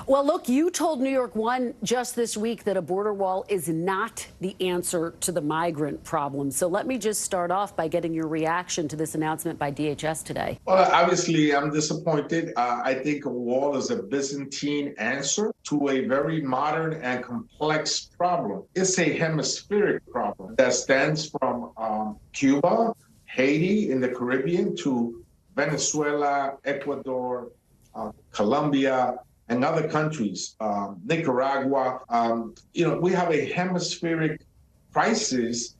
Well, look, you told New York One just this week that a border wall is not the answer to the migrant problem. So let me just start off by getting your reaction to this announcement by DHS today. Well, obviously, I'm disappointed. I think a wall is a Byzantine answer to a very modern and complex problem. It's a hemispheric problem that stands from Cuba, Haiti in the Caribbean to Venezuela, Ecuador, Colombia, and other countries, Nicaragua. We have a hemispheric crisis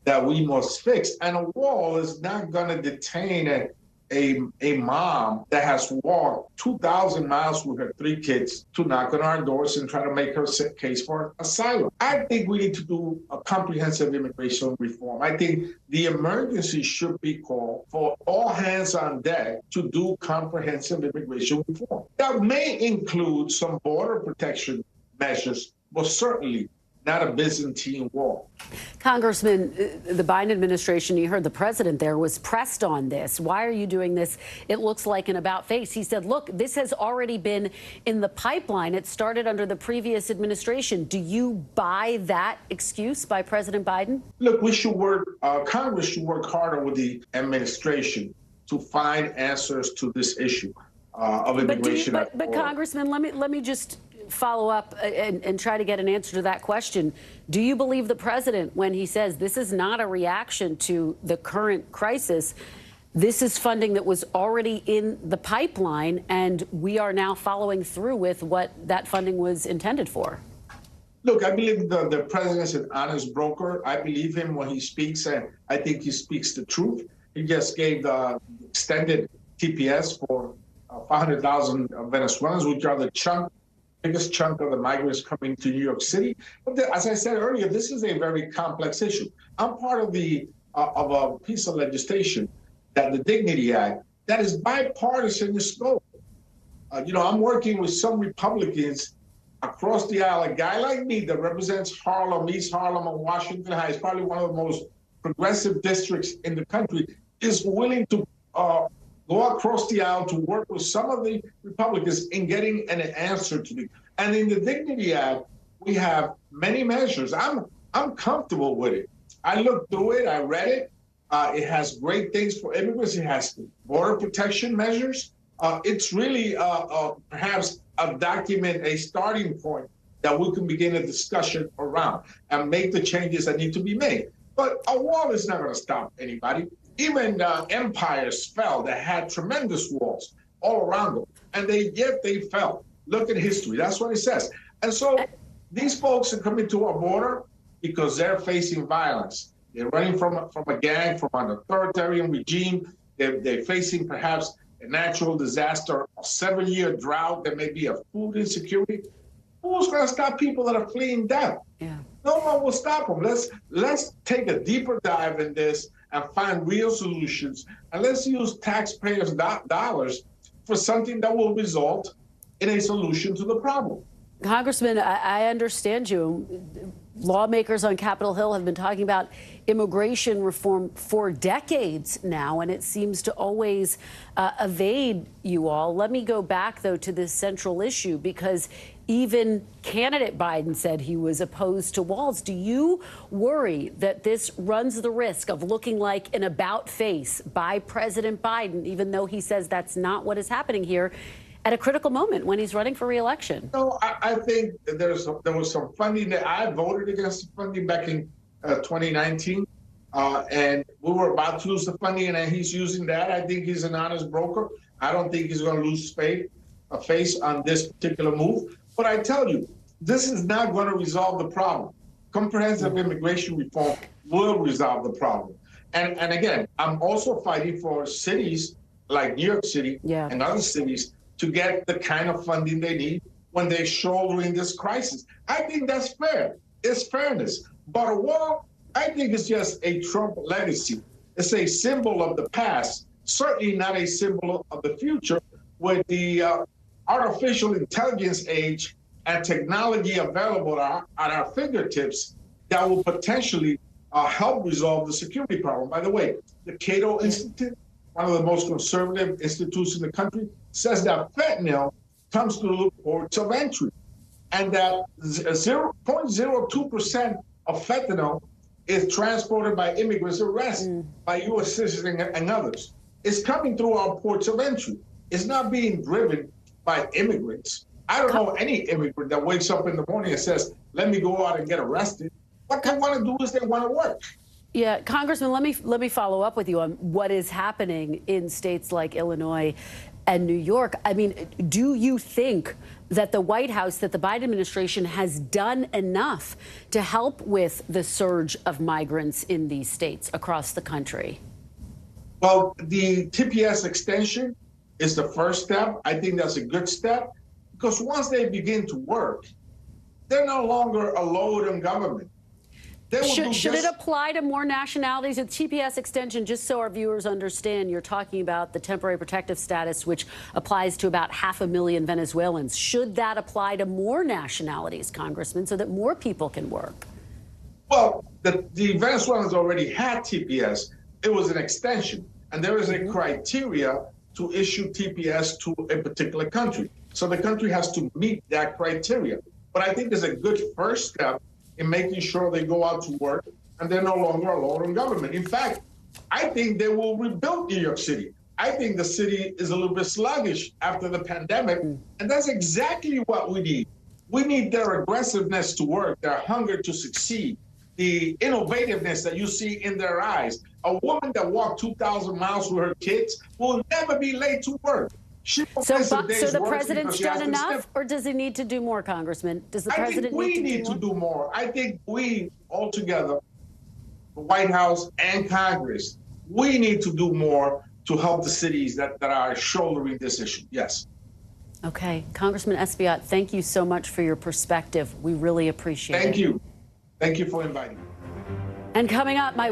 that we must fix. And a wall is not going to detain a mom that has walked 2,000 miles with her 3 kids to knock on our doors and try to make her case for asylum. I think we need to do a comprehensive immigration reform. I think the emergency should be called for all hands on deck to do comprehensive immigration reform. That may include some border protection measures, but certainly not a Byzantine wall. Congressman, the Biden administration, you heard the president there, was pressed on this. Why are you doing this? It looks like an about face. He said, look, this has already been in the pipeline. It started under the previous administration. Do you buy that excuse by President Biden? Look, we should work, Congress should work harder with the administration to find answers to this issue of immigration. But Congressman, let me just follow up and try to get an answer to that question. Do you believe the president when he says this is not a reaction to the current crisis? This is funding that was already in the pipeline, and we are now following through with what that funding was intended for. Look, I believe the president is an honest broker. I believe him when he speaks, and I think he speaks the truth. He just gave the extended TPS for 500,000 Venezuelans, which are the biggest chunk of the migrants coming to New York City. But as I said earlier, this is a very complex issue. I'm part of a piece of legislation, that the Dignity Act, that is bipartisan in scope. I'm working with some Republicans across the aisle. A guy like me that represents Harlem, East Harlem, and Washington Heights, probably one of the most progressive districts in the country, is willing to go across the aisle to work with some of the Republicans in getting an answer to it. And in the Dignity Act, we have many measures. I'm comfortable with it. I looked through it, I read it. It has great things for immigrants. It has border protection measures. It's really perhaps a document, a starting point that we can begin a discussion around and make the changes that need to be made. But a wall is not going to stop anybody. Even empires fell that had tremendous walls all around them, and yet they fell. Look at history. That's what it says. And so these folks are coming to our border because they're facing violence. They're running from a gang, from an authoritarian regime. They're facing perhaps a natural disaster, a 7-year drought. There may be a food insecurity. Who's going to stop people that are fleeing death? Yeah. No one will stop them. Let's take a deeper dive in this and find real solutions. And let's use taxpayers' dollars for something that will result in a solution to the problem. Congressman, I understand you. Lawmakers on Capitol Hill have been talking about immigration reform for decades now, and it seems to always evade you all. Let me go back, though, to this central issue, because even candidate Biden said he was opposed to walls. Do you worry that this runs the risk of looking like an about face by President Biden, even though he says that's not what is happening here, at a critical moment when he's running for re-election? No, I think there was some funding that I voted against the funding back in 2019, and we were about to lose the funding, and he's using that. I think he's an honest broker. I don't think he's going to lose face on this particular move. But I tell you, this is not going to resolve the problem. Comprehensive immigration reform will resolve the problem. And again, I'm also fighting for cities like New York City and other cities to get the kind of funding they need when they're shouldering this crisis. I think that's fair. It's fairness. But a wall, I think, is just a Trump legacy. It's a symbol of the past, certainly not a symbol of the future, with the artificial intelligence age and technology available at our fingertips that will potentially help resolve the security problem. By the way, the Cato Institute, one of the most conservative institutes in the country, says that fentanyl comes through the ports of entry, and that 0.02% of fentanyl is transported by immigrants arrested by U.S. citizens and others. It's coming through our ports of entry. It's not being driven by immigrants. I don't know any immigrant that wakes up in the morning and says, let me go out and get arrested. What they want to do is they want to work. Yeah, Congressman, let me follow up with you on what is happening in states like Illinois and New York. I mean, do you think that the White House, that the Biden administration has done enough to help with the surge of migrants in these states across the country? Well, the TPS extension is the first step. I think that's a good step, because once they begin to work, they're no longer a load on government. Should it apply to more nationalities? With TPS extension, just so our viewers understand, you're talking about the temporary protective status, which applies to about 500,000 Venezuelans. Should that apply to more nationalities, Congressman, so that more people can work? Well, the Venezuelans already had TPS. It was an extension, and there is a criteria to issue TPS to a particular country. So the country has to meet that criteria. But I think it's a good first step in making sure they go out to work and they're no longer a load on government. In fact, I think they will rebuild New York City. I think the city is a little bit sluggish after the pandemic, and that's exactly what we need. We need their aggressiveness to work, their hunger to succeed, the innovativeness that you see in their eyes. A woman that walked 2,000 miles with her kids will never be late to work. So the president's done enough, or does he need to do more, Congressman? Does the president need to do more? I think we all together, the White House and Congress, we need to do more to help the cities that are shouldering this issue. Yes. Okay. Congressman Espaillat, thank you so much for your perspective. We really appreciate it. Thank you. Thank you for inviting me. And coming up, my